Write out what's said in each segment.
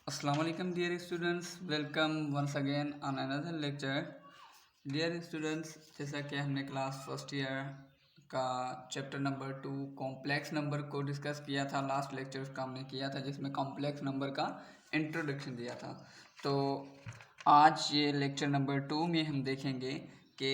Assalamu alaikum dear students, welcome once again on another lecture. Dear students, जैसा कि हमने class first year का chapter number 2 complex number को discuss किया था, लास्ट लेक्चर उसका हमने किया था जिसमें कॉम्प्लेक्स नंबर का इंट्रोडक्शन दिया था। तो आज ये लेक्चर नंबर 2 में हम देखेंगे कि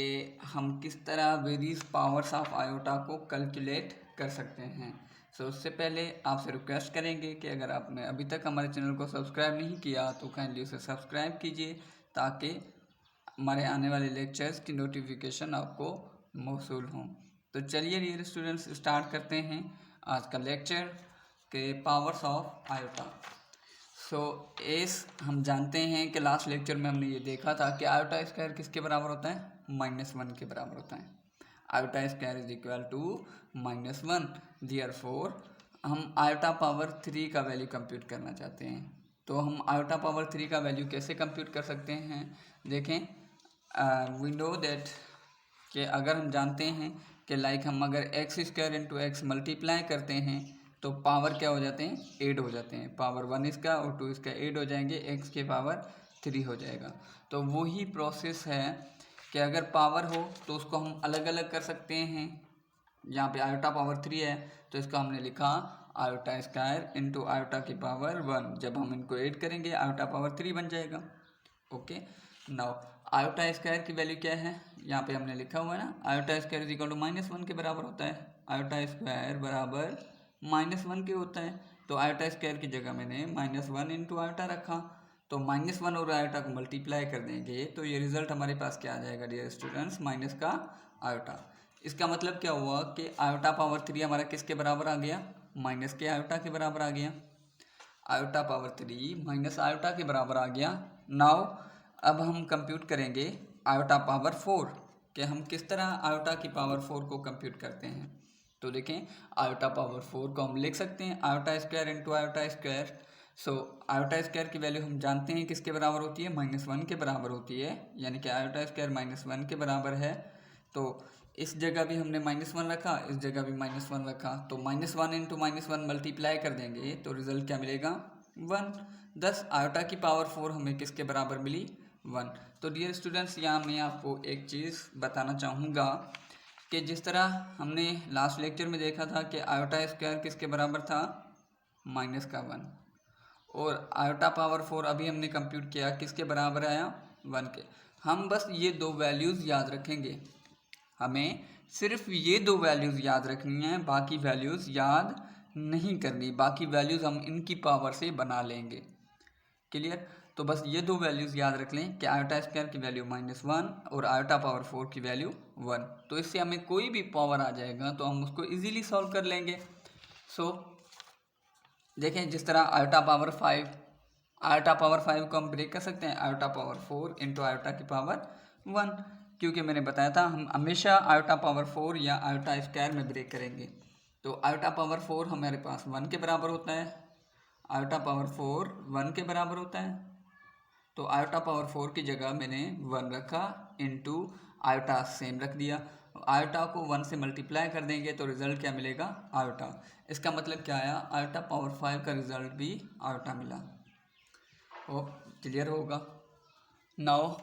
हम किस तरह वेरियस पावर्स ऑफ आयोटा को कैलकुलेट कर सकते हैं। उससे पहले आपसे रिक्वेस्ट करेंगे कि अगर आपने अभी तक हमारे चैनल को सब्सक्राइब नहीं किया तो काइंडली उसे सब्सक्राइब कीजिए ताकि हमारे आने वाले लेक्चर्स की नोटिफिकेशन आपको मौसूल हों। तो चलिए डियर स्टूडेंट्स स्टार्ट करते हैं आज का लेक्चर के पावर्स ऑफ आयोटा। हम जानते हैं कि लास्ट लेक्चर में हमने ये देखा था कि आयोटा स्क्वायर किसके बराबर होता है, -1 के बराबर होता है। Iota square is equal to -1। Therefore हम आयोटा पावर 3 का वैल्यू कंप्यूट करना चाहते हैं। तो हम आयोटा पावर 3 का वैल्यू कैसे कंप्यूट कर सकते हैं, देखें। वी नो दैट कि अगर हम जानते हैं कि लाइक हम अगर x square into x multiply करते हैं तो पावर क्या हो जाते हैं, 8 हो जाते हैं। पावर 1 इसका और 2 इसका 8 हो जाएंगे, एक्स के पावर 3 हो जाएगा। तो वही प्रोसेस है कि अगर पावर हो तो उसको हम अलग अलग कर सकते हैं। यहाँ पे आयोटा पावर 3 है तो इसको हमने लिखा आयोटा स्क्वायर इंटू आयोटा की पावर 1। जब हम इनको ऐड करेंगे आयोटा पावर 3 बन जाएगा। ओके, नाउ आयोटा स्क्वायर की वैल्यू क्या है, यहाँ पे हमने लिखा हुआ है ना, iota square is equal to -1 के बराबर होता है। आयोटा स्क्वायर बराबर -1 के होता है। तो आयोटा स्क्वायर की जगह मैंने -1 इंटू आयोटा रखा। तो -1 और आयोटा को मल्टीप्लाई कर देंगे तो ये रिजल्ट हमारे पास क्या आ जाएगा डियर स्टूडेंट्स, माइनस का आयोटा। इसका मतलब क्या हुआ कि आयोटा पावर 3 हमारा किसके बराबर आ गया, माइनस के आयोटा के बराबर आ गया। आयोटा पावर 3 माइनस आयोटा के बराबर आ गया। नाउ अब हम कंप्यूट करेंगे आयोटा पावर 4 कि हम किस तरह आयोटा की पावर 4 को कंप्यूट करते हैं। तो देखें, आयोटा पावर 4 को हम लिख सकते हैं iota square into iota square. Iota square की वैल्यू हम जानते हैं किसके बराबर होती है, -1 के बराबर होती है, यानी कि आयोटा स्क्वायर -1 के बराबर है। तो इस जगह भी हमने -1 रखा, इस जगह भी -1 रखा। तो -1 इंटू -1 मल्टीप्लाई कर देंगे तो रिजल्ट क्या मिलेगा, 1। 10 आयोटा की पावर 4 हमें किसके बराबर मिली, 1। तो डियर स्टूडेंट्स, यहाँ मैं आपको एक चीज़ बताना चाहूँगा कि जिस तरह हमने लास्ट लेक्चर में देखा था कि आयोटा स्क्वायर किसके बराबर था, -1, और आयोटा पावर 4 अभी हमने कंप्यूट किया किसके बराबर आया, 1 के। हम बस ये दो वैल्यूज़ याद रखेंगे, हमें सिर्फ ये दो वैल्यूज़ याद रखनी है, बाकी वैल्यूज़ याद नहीं करनी। बाकी वैल्यूज़ हम इनकी पावर से बना लेंगे। क्लियर? तो बस ये दो वैल्यूज़ याद रख लें कि आयोटा स्क्वायर की वैल्यू -1 और आयोटा पावर 4 की वैल्यू 1। तो इससे हमें कोई भी पावर आ जाएगा तो हम उसको इजीली सॉल्व कर लेंगे। देखें, जिस तरह आयोटा पावर 5 को हम ब्रेक कर सकते हैं आयोटा पावर 4 इंटू आयोटा की पावर 1, क्योंकि मैंने बताया था हम हमेशा आयोटा पावर 4 या आयोटा स्क्वायर में ब्रेक करेंगे। तो आयोटा पावर 4 हमारे पास 1 के बराबर होता है, आयोटा पावर 4 1 के बराबर होता है। तो आयोटा पावर 4 की जगह मैंने 1 रखा इंटू आयोटा सेम रख दिया। आयोटा को 1 से मल्टीप्लाई कर देंगे तो रिजल्ट क्या मिलेगा, आयोटा। इसका मतलब क्या आया, आयोटा पावर 5 का रिजल्ट भी आयोटा मिला। होप क्लियर होगा। नाउ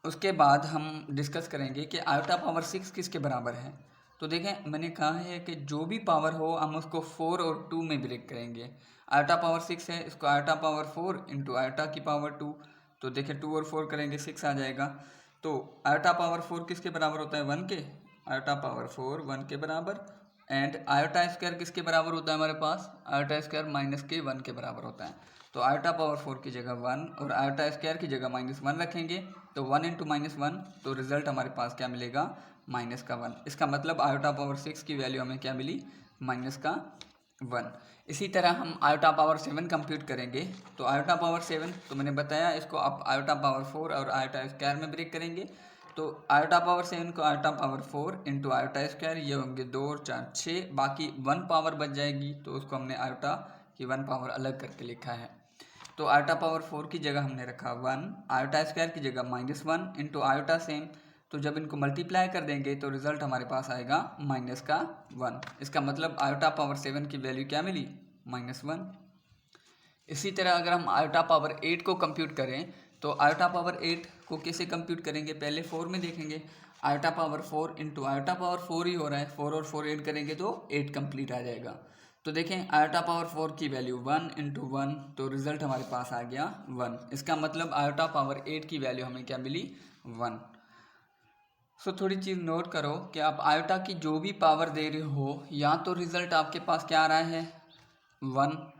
उसके बाद हम डिस्कस करेंगे कि आयोटा पावर 6 किसके बराबर है। तो देखें, मैंने कहा है कि जो भी पावर हो हम उसको 4 और 2 में ब्रेक करेंगे। आयोटा पावर 6 है, इसको आयोटा पावर 4 इंटू आयोटा की पावर 2। तो देखें 2 और 4 करेंगे 6 आ जाएगा। तो आयोटा पावर 4 किसके बराबर होता है, 1 के। आयोटा पावर 4 1 के बराबर। एंड आयोटा स्क्वायर किसके बराबर होता है हमारे पास, आयोटा स्क्वायर -1 के बराबर होता है। तो आयोटा पावर 4 की जगह 1 और आयोटा स्क्वायर की जगह -1 रखेंगे तो 1 इंटू -1, तो रिजल्ट हमारे पास क्या मिलेगा, -1। इसका मतलब आयोटा पावर 6 की वैल्यू हमें क्या मिली, -1। इसी तरह हम आयोटा पावर 7 कंप्यूट करेंगे। तो आयोटा पावर 7 तो मैंने बताया इसको आप आयोटा पावर 4 और आयोटा स्क्वायर में ब्रेक करेंगे। तो आयोटा पावर 7 को iota power 4 into iota square, ये होंगे 2 और 4 6, बाकी 1 पावर बच जाएगी तो उसको हमने आयोटा की 1 पावर अलग करके लिखा है। तो आयोटा पावर 4 की जगह हमने रखा 1, आयोटा स्क्वायर की जगह -1 इंटू आयोटा सेम। तो जब इनको मल्टीप्लाई कर देंगे तो रिजल्ट हमारे पास आएगा -1। इसका मतलब आयोटा पावर 7 की वैल्यू क्या मिली, -1। इसी तरह अगर हम आयोटा पावर 8 को कंप्यूट करें तो आयोटा पावर 8 को कैसे कंप्यूट करेंगे, पहले 4 में देखेंगे। Iota power 4 into iota power 4 ही हो रहा है, 4 और 4 ऐड करेंगे तो 8 कंप्लीट आ जाएगा। तो देखें आयोटा पावर 4 की वैल्यू 1 इंटू 1, तो रिजल्ट हमारे पास आ गया 1। इसका मतलब आयोटा पावर 8 की वैल्यू हमें क्या मिली, 1। सो थोड़ी चीज़ नोट करो कि आप आयोटा की जो भी पावर दे रहे हो, या तो रिजल्ट आपके पास क्या आ रहा है 1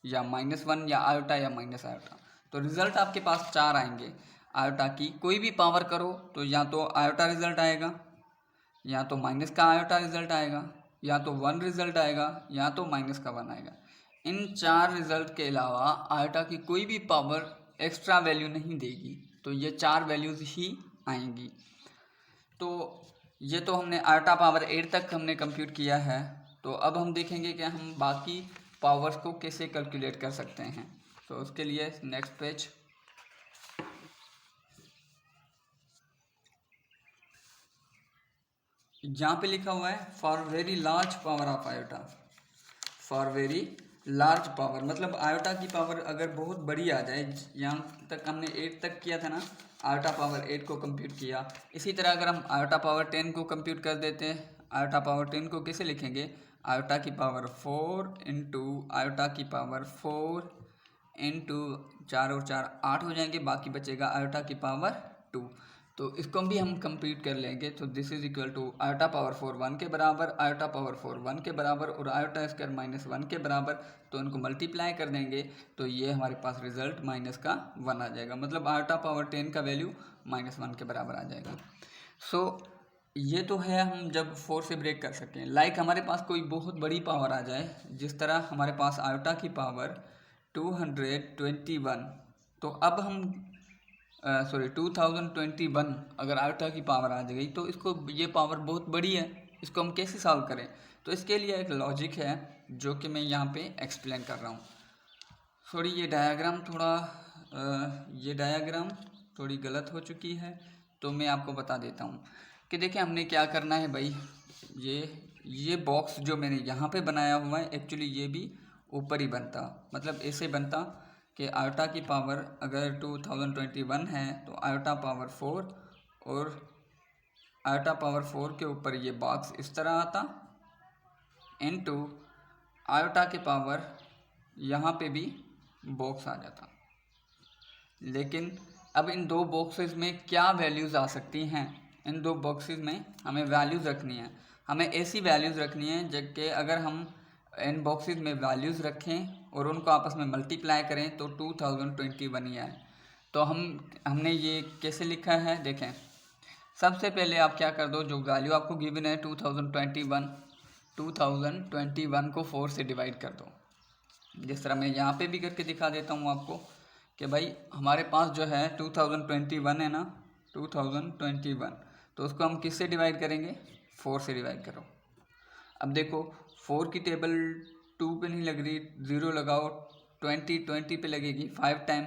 या -1 या आयोटा या माइनस आयोटा, तो रिजल्ट आपके पास 4 आएंगे। आयोटा की कोई भी पावर करो तो या तो आयोटा रिजल्ट आएगा, या तो माइनस का आयोटा रिजल्ट आएगा, या तो 1 रिजल्ट आएगा, या तो माइनस का 1 आएगा। इन 4 रिजल्ट के अलावा आयोटा की कोई भी पावर एक्स्ट्रा वैल्यू नहीं देगी, तो ये 4 वैल्यूज़ ही आएंगी। तो ये तो हमने आयोटा पावर 8 तक हमने कंप्यूट किया है। तो अब हम देखेंगे कि हम बाकी पावर्स को कैसे कैलकुलेट कर सकते हैं। तो उसके लिए नेक्स्ट पेज, यहाँ पे लिखा हुआ है for very large power of iota. For very large power मतलब आयोटा की पावर अगर बहुत बड़ी आ जाए, यहाँ तक हमने 8 तक किया था ना, आयोटा पावर 8 को कंप्यूट किया। इसी तरह अगर हम आयोटा पावर 10 को कंप्यूट कर देते हैं, आयोटा पावर 10 को कैसे लिखेंगे, आयोटा की पावर 4 इंटू आयोटा की पावर 4 इंटू 4 और 4 8 हो जाएंगे, बाकी बचेगा आयोटा की पावर 2। तो इसको भी हम कंप्लीट कर लेंगे। तो this is equal to iota power 4 1 के बराबर, आयोटा पावर 4 1 के बराबर और आयोटा स्क्वायर माइनस 1 के बराबर। तो इनको मल्टीप्लाई कर देंगे तो ये हमारे पास रिजल्ट माइनस का 1 आ जाएगा, मतलब आयोटा पावर 10 का वैल्यू -1 के बराबर आ जाएगा। सो ये तो है हम जब 4 से ब्रेक कर सकें। लाइक हमारे पास कोई बहुत बड़ी पावर आ जाए, जिस तरह हमारे पास आयोटा की पावर 221, तो अब हम 2021 अगर आयोटा की पावर आ गई तो इसको, ये पावर बहुत बड़ी है, इसको हम कैसे सॉल्व करें। तो इसके लिए एक लॉजिक है जो कि मैं यहाँ पे एक्सप्लेन कर रहा हूँ। सॉरी ये डायग्राम थोड़ी गलत हो चुकी है, तो मैं आपको बता देता हूँ कि देखिए हमने क्या करना है भाई। ये बॉक्स जो मैंने यहाँ पे बनाया हुआ है, एक्चुअली ये भी ऊपर ही बनता, मतलब ऐसे बनता कि आयोटा की पावर अगर 2021 है तो आयोटा पावर 4 और आयोटा पावर 4 के ऊपर ये बॉक्स इस तरह आता, इनटू आयोटा के पावर यहाँ पे भी बॉक्स आ जाता। लेकिन अब इन दो बॉक्सेस में क्या वैल्यूज़ आ सकती हैं, इन दो बॉक्सेस में हमें वैल्यूज़ रखनी है। हमें ऐसी वैल्यूज़ रखनी है जबकि अगर हम इन बॉक्सेस में वैल्यूज़ रखें और उनको आपस में मल्टीप्लाई करें तो 2021 ही आए। तो हमने ये कैसे लिखा है देखें। सबसे पहले आप क्या कर दो, जो वैल्यू आपको गिवन है 2021 को 4 से डिवाइड कर दो। जिस तरह मैं यहाँ पे भी करके दिखा देता हूँ आपको कि भाई हमारे पास जो है 2021 है ना, 2021, तो उसको हम किससे डिवाइड करेंगे, 4 से डिवाइड करो। अब देखो 4 की टेबल 2 पे नहीं लग रही, 0 लगाओ, 20 पे लगेगी 5 टाइम,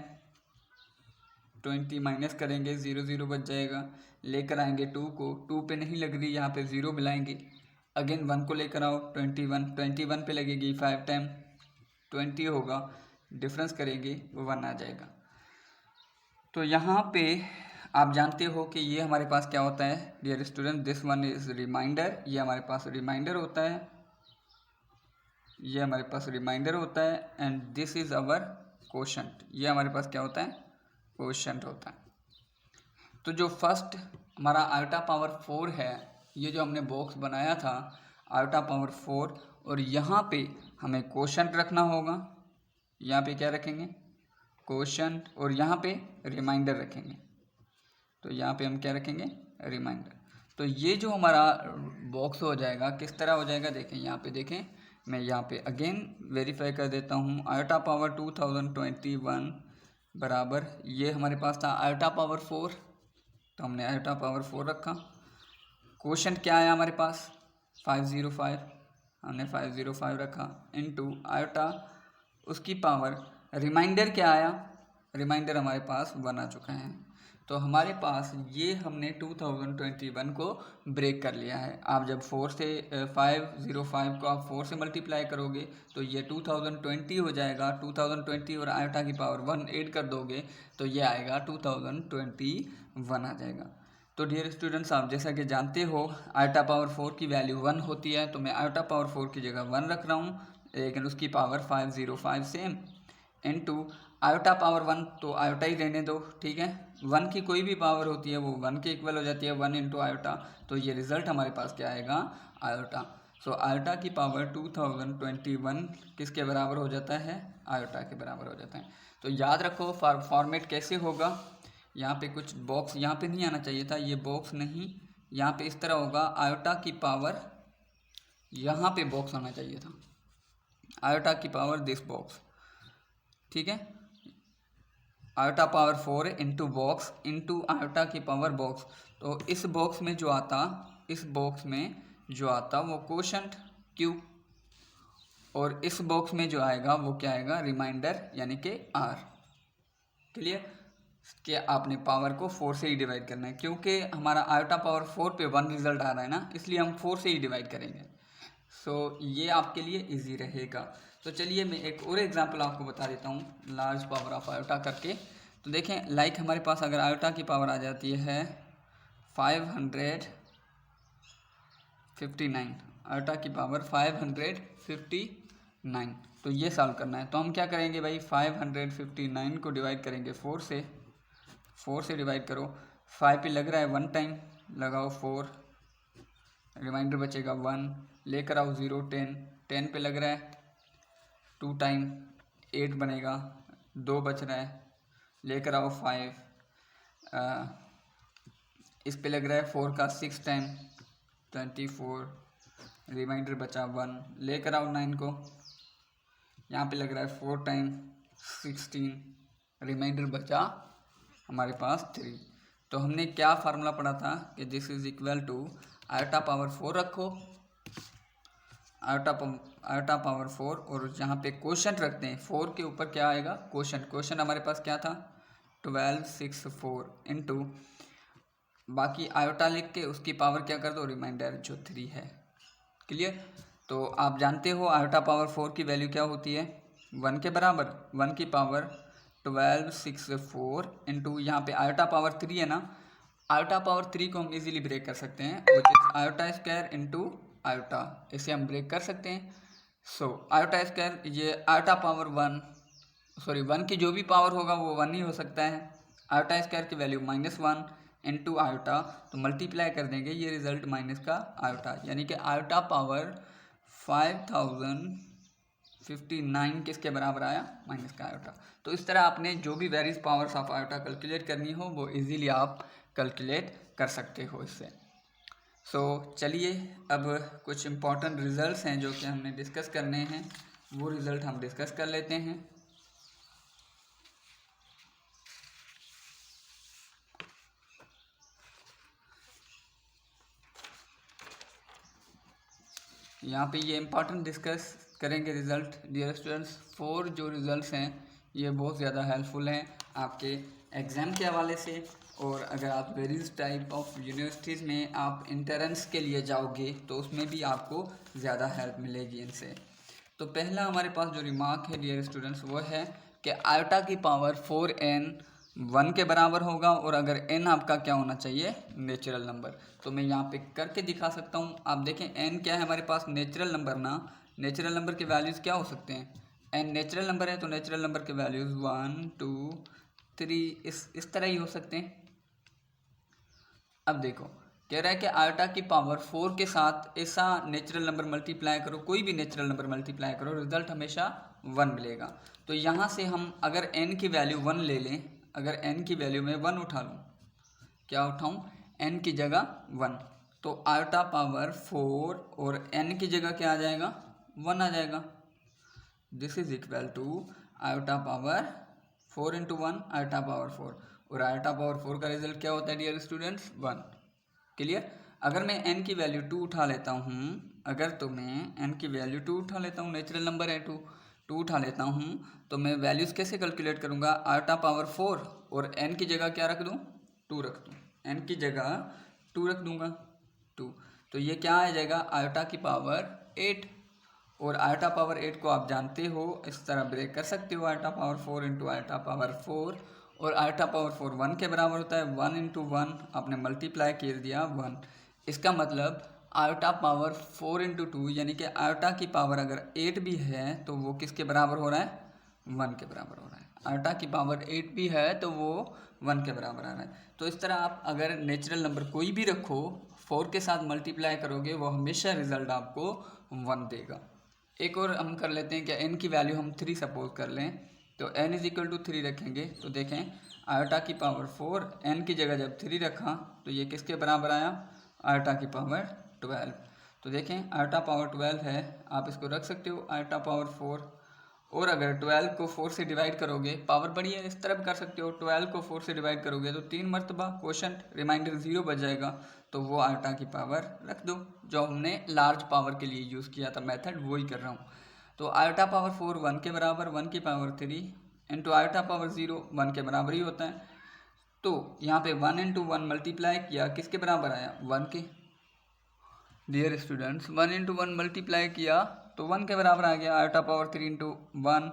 20 माइनस करेंगे 0 0 बच जाएगा, लेकर आएंगे 2 को, 2 पे नहीं लग रही, यहाँ पे 0 मिलाएंगे, अगेन 1 को लेकर आओ, 21 पे लगेगी 5 टाइम, 20 होगा, डिफरेंस करेंगे 1 आ जाएगा। तो यहाँ पे आप जानते हो कि ये हमारे पास क्या होता है dear student, this one is reminder, ये हमारे पास रिमाइंडर होता है, ये हमारे पास रिमाइंडर होता है, and this is our quotient, ये हमारे पास क्या होता है, कोशेंट होता है। तो जो फर्स्ट हमारा आयोटा पावर 4 है, ये जो हमने बॉक्स बनाया था आयोटा पावर 4, और यहाँ पे हमें कोशेंट रखना होगा, यहाँ पे क्या रखेंगे, कोशेंट, और यहाँ पे रिमाइंडर रखेंगे। तो यहाँ पे हम क्या रखेंगे, रिमाइंडर। तो ये जो हमारा बॉक्स हो जाएगा किस तरह हो जाएगा, देखें यहाँ पे, देखें मैं यहाँ पे अगेन वेरीफाई कर देता हूँ। आयोटा पावर 2021 बराबर, ये हमारे पास था आयोटा पावर 4, तो हमने आयोटा पावर 4 रखा। कोशेंट क्या आया हमारे पास 505, हमने 505 रखा, इनटू आयोटा उसकी पावर, रिमाइंडर क्या आया, रिमाइंडर हमारे पास 1 आ चुका है, तो हमारे पास ये हमने 2021 को ब्रेक कर लिया है। आप जब 4 से 505 को आप 4 से मल्टीप्लाई करोगे तो ये 2020 हो जाएगा। 2020 और आयोटा की पावर 1 ऐड कर दोगे तो ये आएगा 2021 आ जाएगा। तो डियर स्टूडेंट्स, आप जैसा कि जानते हो आयोटा पावर 4 की वैल्यू 1 होती है, तो मैं आयोटा पावर 4 की जगह 1 रख रहा हूँ, लेकिन उसकी power 505 same into iota power 1, तो आयोटा ही रहने दो, ठीक है। 1 की कोई भी पावर होती है वो 1 के इक्वल हो जाती है, 1 इंटू आयोटा, तो ये रिजल्ट हमारे पास क्या आएगा, आयोटा। सो आयोटा की पावर 2021 किसके बराबर हो जाता है, आयोटा के बराबर हो जाता है। तो याद रखो फॉर्मेट कैसे होगा, यहाँ पे कुछ बॉक्स यहाँ पे नहीं आना चाहिए था, ये बॉक्स नहीं, यहाँ पे इस तरह होगा, आयोटा की पावर यहाँ पे बॉक्स आना चाहिए था, आयोटा की पावर दिस बॉक्स, ठीक है। Iota power 4 into box into iota की पावर बॉक्स, तो इस बॉक्स में जो आता, इस बॉक्स में जो आता वो कोशंट क्यू, और इस बॉक्स में जो आएगा वो क्या आएगा, रिमाइंडर यानी कि आर। क्लियर कि आपने पावर को 4 से ही डिवाइड करना है, क्योंकि हमारा आयोटा पावर 4 पे 1 रिजल्ट आ रहा है ना, इसलिए हम 4 से ही डिवाइड करेंगे। सो ये आपके लिए इजी रहेगा। तो चलिए मैं एक और एग्जांपल आपको बता देता हूँ लार्ज पावर ऑफ आयोटा करके। तो देखें, लाइक हमारे पास अगर आयोटा की पावर आ जाती है 559, आयोटा की पावर 559, तो ये सॉल्व करना है। तो हम क्या करेंगे भाई, 559 को डिवाइड करेंगे 4 से, 4 से डिवाइड करो, 5 पे लग रहा है 1 टाइम, लगाओ 4, रिमाइंडर बचेगा 1, लेकर आओ 0, 10 पे लग रहा है 2 टाइम, 8 बनेगा, 2 बच रहा है, लेकर आओ 5, इस पे लग रहा है 4 का 6 टाइम 24, रिमाइंडर बचा 1, लेकर आओ 9 को, यहाँ पे लग रहा है 4 टाइम 16, रिमाइंडर बचा हमारे पास 3। तो हमने क्या फार्मूला पढ़ा था कि this is equal to iota power 4 रखो, आयोटा पावर 4, और जहाँ पे क्वोशंट रखते हैं 4 के ऊपर क्या आएगा, क्वोशंट हमारे पास क्या था 1264 इंटू बाकी आयोटा लिख के उसकी पावर क्या कर दो, रिमाइंडर जो 3 है। क्लियर। तो आप जानते हो आयोटा पावर 4 की वैल्यू क्या होती है, 1 के बराबर, 1 की पावर 1264 इंटू यहाँ पे आयोटा पावर 3 है ना, आयोटा पावर 3 को हम इजीली ब्रेक कर सकते हैं, which is iota square into iota, इसे हम ब्रेक कर सकते हैं। सो आयोटा स्क्वायर, ये आयोटा पावर 1 की जो भी पावर होगा वो 1 ही हो सकता है। आयोटा स्क्वायर की वैल्यू -1 इंटू आयोटा, तो मल्टीप्लाई कर देंगे, ये रिजल्ट माइनस का आयोटा, यानी कि आयोटा पावर 5059 किसके बराबर आया, माइनस का आयोटा। तो इस तरह आपने जो भी various powers of iota calculate करनी हो वो इजीली आप कैलकुलेट कर सकते हो इससे। सो चलिए अब कुछ इम्पॉर्टेंट रिजल्ट्स हैं जो कि हमने डिस्कस करने हैं, वो रिज़ल्ट हम डिस्कस कर लेते हैं। यहाँ पे ये इम्पॉर्टेंट डिस्कस करेंगे रिज़ल्ट। डियर स्टूडेंट्स, 4 जो रिज़ल्ट्स हैं ये बहुत ज़्यादा हेल्पफुल हैं आपके एग्ज़ाम के हवाले से, और अगर आप वेरियस टाइप ऑफ यूनिवर्सिटीज़ में आप इंटरेंस के लिए जाओगे तो उसमें भी आपको ज़्यादा हेल्प मिलेगी इनसे। तो पहला हमारे पास जो रिमार्क है डियर स्टूडेंट्स वो है कि आयोटा की पावर 4n 1 के बराबर होगा, और अगर n आपका क्या होना चाहिए, नेचुरल नंबर। तो मैं यहाँ पे करके दिखा सकता हूँ। आप देखें n क्या है हमारे पास, नेचुरल नंबर ना, नेचुरल नंबर के वैल्यूज़ क्या हो सकते हैं, n नेचुरल नंबर है तो नेचुरल नंबर के वैल्यूज़ 1 2 3 इस तरह ही हो सकते हैं। अब देखो कह रहा है कि आयोटा की पावर 4 के साथ ऐसा नेचुरल नंबर मल्टीप्लाई करो, कोई भी नेचुरल नंबर मल्टीप्लाई करो, रिजल्ट हमेशा 1 मिलेगा। तो यहाँ से हम अगर n की वैल्यू 1 ले लें, अगर n की वैल्यू में 1 उठा लूँ, क्या उठाऊँ, n की जगह 1, तो आयोटा पावर 4 और n की जगह क्या आ जाएगा, 1 आ जाएगा। This is equal to iota power 4 into 1, iota power 4, और आयोटा पावर 4 का रिजल्ट क्या होता है डियर स्टूडेंट्स, 1। क्लियर। अगर मैं n की वैल्यू 2 उठा लेता हूँ, अगर तो मैं n की वैल्यू 2 उठा लेता हूँ, नेचुरल नंबर है 2 उठा लेता हूँ, तो मैं वैल्यूज़ कैसे कैलकुलेट करूँगा, आयोटा पावर 4 और n की जगह क्या रख दूँ, 2 रख दूँ, n की जगह 2 रख दूँगा 2, तो ये क्या आ जाएगा आयोटा की पावर 8। और आयोटा पावर 8 को आप जानते हो इस तरह ब्रेक कर सकते हो, iota power 4 into iota power 4, और आयोटा पावर 4 1 के बराबर होता है। 1 इंटू 1 आपने मल्टीप्लाई कर दिया 1, इसका मतलब आयोटा पावर 4 इंटू 2 यानी कि आयोटा की पावर अगर 8 भी है तो वो किसके बराबर हो रहा है, 1 के बराबर हो रहा है। आयोटा की पावर 8 भी है तो वो 1 के बराबर आ रहा है। तो इस तरह आप अगर नेचुरल नंबर कोई भी रखो 4 के साथ मल्टीप्लाई करोगे वो हमेशा रिजल्ट आपको 1 देगा। एक और हम कर लेते हैं, क्या n की वैल्यू हम 3 सपोज कर लें, तो n इज इक्वल टू 3 रखेंगे। तो देखें आयोटा की पावर 4 n की जगह जब 3 रखा तो ये किसके बराबर आया, आयोटा की पावर 12। तो देखें आयोटा पावर 12 है, आप इसको रख सकते हो आयोटा पावर 4, और अगर 12 को 4 से डिवाइड करोगे, पावर बड़ी है इस तरह भी कर सकते हो, 12 को 4 से डिवाइड करोगे तो 3 मरतबा क्वोशंट रिमाइंडर 0 बच जाएगा, तो वो आयोटा की पावर रख दो। जो हमने लार्ज पावर के लिए यूज़ किया था मेथड वही कर रहा हूँ। तो आयोटा पावर 4 1 के बराबर, 1 की पावर 3 इंटू आयोटा पावर 0 1 के बराबर ही होता है। तो यहाँ पे 1 इंटू 1 मल्टीप्लाई किया किसके बराबर आया, 1 के। डियर स्टूडेंट्स 1 इंटू 1 मल्टीप्लाई किया तो 1 के बराबर आ गया। आयोटा पावर 3 इंटू 1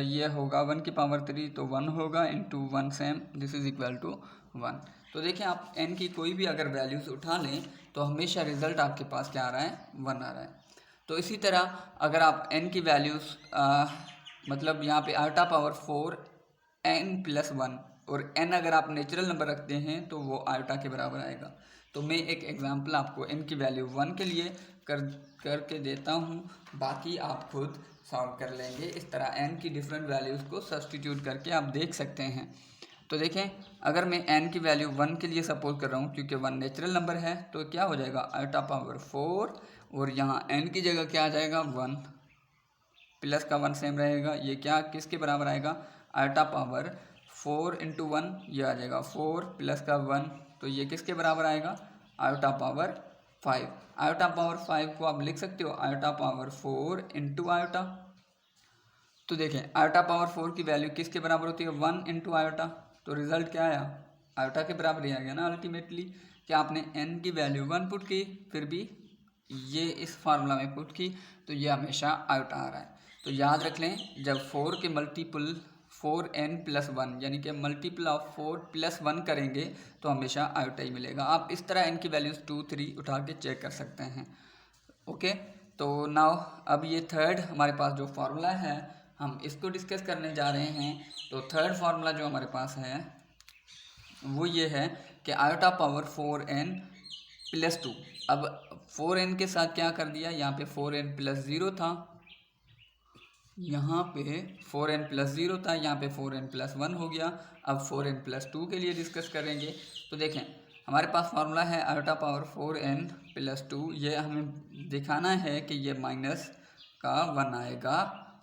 ये होगा 1 की पावर 3 तो 1 होगा into 1 same, this is equal to 1। तो देखिए आप n की कोई भी अगर वैल्यूज़ उठा लें तो हमेशा रिजल्ट आपके पास क्या आ रहा है, 1 आ रहा है। तो इसी तरह अगर आप n की वैल्यूज़ मतलब यहाँ पे आयोटा पावर 4 n प्लस 1 और n अगर आप नेचुरल नंबर रखते हैं तो वो आयोटा के बराबर आएगा। तो मैं एक एग्जांपल आपको n की वैल्यू 1 के लिए करके देता हूँ, बाकी आप खुद सॉल्व कर लेंगे। इस तरह n की डिफरेंट वैल्यूज़ को सब्सटीट्यूट करके आप देख सकते हैं। तो देखें अगर मैं n की वैल्यू 1 के लिए सपोज कर रहा हूँ, क्योंकि 1 नेचुरल नंबर है तो क्या हो जाएगा आयोटा पावर 4 और यहाँ n की जगह क्या आ जाएगा 1, प्लस का 1 सेम रहेगा, ये क्या किसके बराबर आएगा, आयोटा पावर 4 इंटू 1 ये आ जाएगा 4 प्लस का 1, तो ये किसके बराबर आएगा, आयोटा पावर 5। आयोटा पावर 5 को आप लिख सकते हो आयोटा पावर 4 इंटू आयोटा। तो देखें आयोटा पावर 4 की वैल्यू किसके बराबर होती है, 1 इंटू आयोटा, तो रिजल्ट क्या आया, आयोटा के बराबर ही आ गया ना अल्टीमेटली। क्या आपने n की वैल्यू 1 पुट की फिर भी ये इस फार्मूला में पुट की तो ये हमेशा आयोटा आ रहा है। तो याद रख लें जब 4 के मल्टीपल 4n प्लस 1 यानी कि मल्टीपल ऑफ 4 प्लस 1 करेंगे तो हमेशा आयोटा ही मिलेगा। आप इस तरह n की वैल्यूज़ 2 3 उठा के चेक कर सकते हैं। ओके, तो नाउ अब ये थर्ड हमारे पास जो फार्मूला है हम इसको डिस्कस करने जा रहे हैं। तो थर्ड फार्मूला जो हमारे पास है वो ये है कि आयोटा पावर 4n प्लस 2। अब 4n के साथ क्या कर दिया, यहाँ पे 4n प्लस 0 था, यहाँ पे 4n प्लस 0 था, यहाँ पे 4n प्लस 1 हो गया। अब 4n प्लस 2 के लिए डिस्कस करेंगे। तो देखें हमारे पास फार्मूला है आयोटा पावर 4n प्लस 2, ये हमें दिखाना है कि ये माइनस का 1 आएगा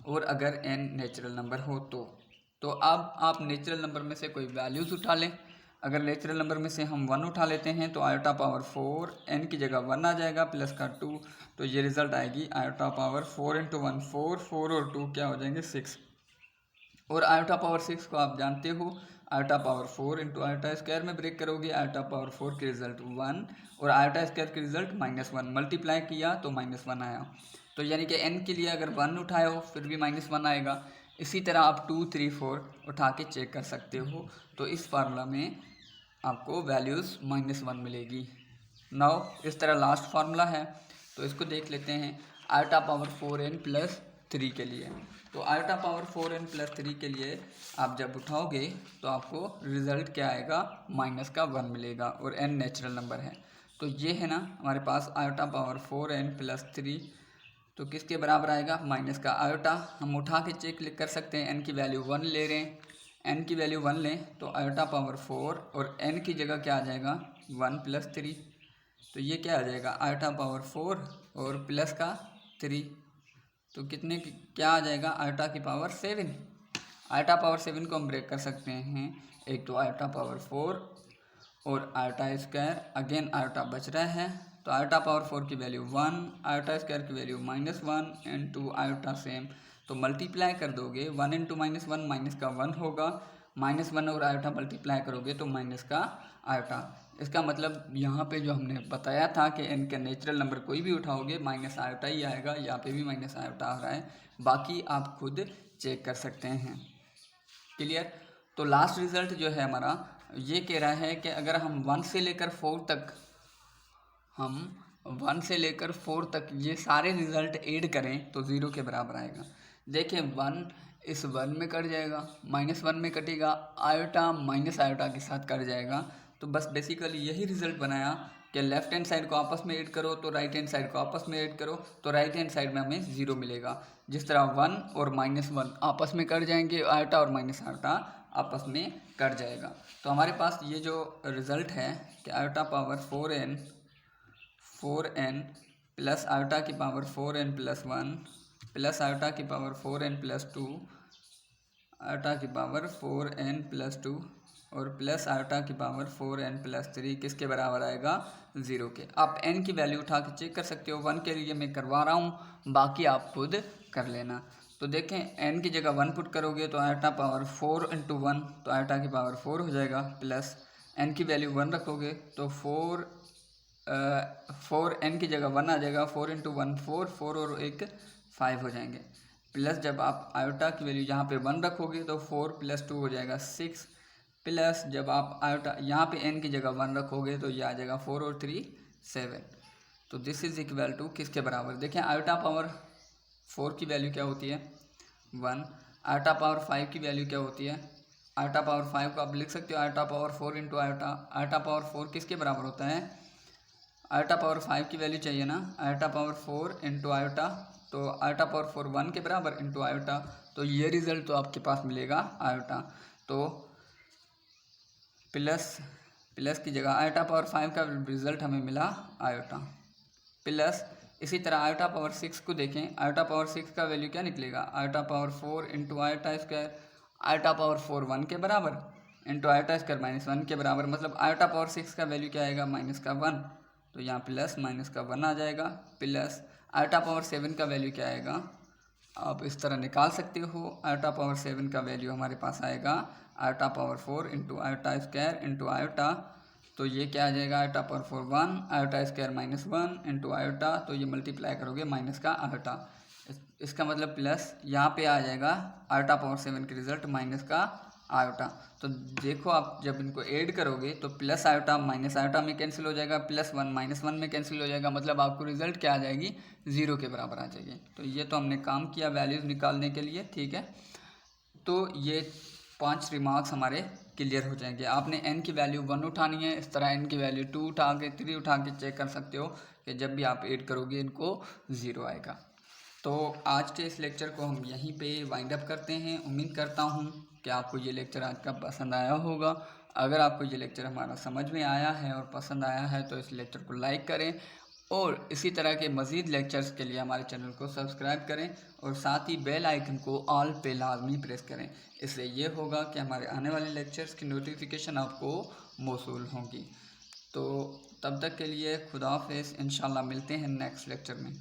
और अगर n नेचुरल नंबर हो तो अब आप नेचुरल नंबर में से कोई वैल्यूज़ उठा लें। अगर नेचुरल नंबर में से हम 1 उठा लेते हैं तो आयोटा पावर 4 n की जगह 1 आ जाएगा प्लस का 2, तो ये रिज़ल्ट आएगी आयोटा पावर 4 इंटू 1 4 4 और 2 क्या हो जाएंगे 6। और आयोटा पावर 6 को आप जानते हो iota power 4 into iota square में ब्रेक करोगे, आयोटा पावर 4 के रिजल्ट 1 और आयोटा स्क्वायर के रिजल्ट -1, मल्टीप्लाई किया तो -1 आया। तो यानी कि n के लिए अगर 1 उठाए हो फिर भी -1 आएगा। इसी तरह आप 2 3 4 उठा के चेक कर सकते हो। तो इस फार्मूला में आपको वैल्यूज़ -1 मिलेगी। नाउ इस तरह लास्ट फार्मूला है तो इसको देख लेते हैं आयोटा पावर 4n प्लस 3 के लिए। तो आयोटा पावर 4n प्लस 3 के लिए आप जब उठाओगे तो आपको रिज़ल्ट क्या आएगा, -1 मिलेगा और n नेचुरल नंबर है। तो ये है ना हमारे पास आयोटा पावर 4n प्लस 3, तो किसके बराबर आएगा, माइनस का आयोटा। हम उठा के चेक कर सकते हैं, n की वैल्यू 1 ले रहे हैं, n की वैल्यू 1 लें तो आयोटा पावर 4 और n की जगह क्या आ जाएगा 1 प्लस 3, तो ये क्या आ जाएगा आयोटा पावर 4 और प्लस का 3, तो कितने क्या आ जाएगा आयोटा की पावर 7। आयोटा पावर 7 को हम ब्रेक कर सकते हैं, एक तो आयोटा पावर 4 और आयोटा स्क्वायर, अगेन आयोटा बच रहा है तो आयोटा पावर 4 की वैल्यू 1, आयोटा स्क्वायर की वैल्यू -1 इंटू आयोटा सेम, तो मल्टीप्लाई कर दोगे 1 इंटू -1 माइनस का 1 होगा -1 और आयोटा मल्टीप्लाई करोगे तो माइनस का आयोटा। इसका मतलब यहाँ पे जो हमने बताया था कि n का नेचुरल नंबर कोई भी उठाओगे माइनस आयोटा ही आएगा, यहाँ पे भी माइनस आयोटा आ रहा है, बाकी आप खुद चेक कर सकते हैं। क्लियर। तो लास्ट रिजल्ट जो है हमारा ये कह रहा है कि अगर हम 1 से लेकर 4 तक ये सारे रिजल्ट ऐड करें तो 0 के बराबर आएगा। देखिए 1 इस 1 में कट जाएगा, -1 में कटेगा, आयोटा माइनस आयोटा के साथ कट जाएगा। तो बस बेसिकली यही रिजल्ट बनाया कि लेफ्ट हैंड साइड को आपस में ऐड करो तो राइट हैंड साइड को आपस में ऐड करो तो राइट हैंड साइड में हमें 0 मिलेगा। जिस तरह 1 और -1 आपस में कट जाएंगे, आयोटा और माइनस आयोटा आपस में कट जाएगा। तो हमारे पास ये जो रिज़ल्ट है कि iota power 4n plus iota की power 4n plus 1 plus iota की पावर 4n प्लस 2 आयोटा की पावर 4n प्लस 2 और प्लस आयोटा की पावर 4n प्लस 3 किसके बराबर आएगा? 0 के। आप n की वैल्यू उठा के चेक कर सकते हो। 1 के लिए मैं करवा रहा हूँ, बाकी आप खुद कर लेना। तो देखें n की जगह 1 पुट करोगे तो आयोटा पावर 4 इंटू 1 तो आयोटा की पावर 4 हो जाएगा, प्लस n की वैल्यू 1 रखोगे तो 4 n की जगह 1 आ जाएगा, 4 इंटू 1 4 और 1 5 हो जाएंगे, प्लस जब आप आयोटा की वैल्यू यहाँ पे 1 रखोगे तो 4 + 2 हो जाएगा 6, प्लस जब आप आयोटा यहाँ पे n की जगह 1 रखोगे तो ये आ जाएगा 4 और 3 7। तो दिस इज इक्वल टू किसके बराबर? देखें आयोटा पावर 4 की वैल्यू क्या होती है? 1। आयोटा पावर 5 की वैल्यू क्या होती है? आयोटा पावर 5 को आप लिख सकते हो iota power 4 into iota. Iota power 4 किसके बराबर होता है? आयोटा पावर 5 की वैल्यू चाहिए ना, आयोटा पावर 4 इंटू आयोटा, तो आयोटा पावर 4 1 के बराबर इंटू आयोटा। तो ये रिजल्ट तो आपके पास मिलेगा आयोटा। तो प्लस की जगह आयोटा पावर 5 का रिजल्ट हमें मिला आयोटा, प्लस इसी तरह आयोटा पावर 6 को देखें। आयोटा पावर 6 का वैल्यू क्या निकलेगा? Iota power 4 into iota square. Iota power 4 1 के बराबर इंटू आयोटा स्क्वायर -1 के बराबर, मतलब आयोटा पावर 6 का वैल्यू क्या आएगा? -1। तो यहाँ प्लस -1 आ जाएगा, प्लस आयोटा पावर 7 का वैल्यू क्या आएगा? आप इस तरह निकाल सकते हो। आयोटा पावर 7 का वैल्यू हमारे पास आएगा iota power 4 into iota square into iota, तो ये क्या आ जाएगा? Iota power 4 1 iota square -1 into iota, तो ये मल्टीप्लाई करोगे माइनस का आयोटा। इसका मतलब प्लस यहाँ पे आ जाएगा आयोटा पावर 7 के रिजल्ट माइनस का आयोटा। तो देखो आप जब इनको ऐड करोगे तो प्लस आयोटा माइनस आयोटा में कैंसिल हो जाएगा, +1 -1 में कैंसिल हो जाएगा, मतलब आपको रिजल्ट क्या आ जाएगी? 0 के बराबर आ जाएगी। तो ये तो हमने काम किया वैल्यूज़ निकालने के लिए, ठीक है। तो ये 5 रिमार्क्स हमारे क्लियर हो जाएंगे। आपने n की वैल्यू 1 उठानी है, इस तरह n की वैल्यू 2 उठा के 3 उठा के चेक कर सकते हो कि जब भी आप ऐड करोगे इनको 0 आएगा। तो आज के इस लेक्चर को हम यहीं पे वाइंड अप करते हैं। उम्मीद करता हूँ कि आपको ये लेक्चर आज का पसंद आया होगा। अगर आपको ये लेक्चर हमारा समझ में आया है और पसंद आया है तो इस लेक्चर को लाइक करें और इसी तरह के मज़ीद लेक्चर्स के लिए हमारे चैनल को सब्सक्राइब करें और साथ ही बेल आइकन को ऑल पे लाजमी प्रेस करें। इससे ये होगा कि हमारे आने वाले लेक्चर्स की नोटिफिकेशन आपको मौसूल होगी। तो तब तक के लिए खुदा हाफिज़, इंशाल्लाह मिलते हैं नेक्स्ट लेक्चर में।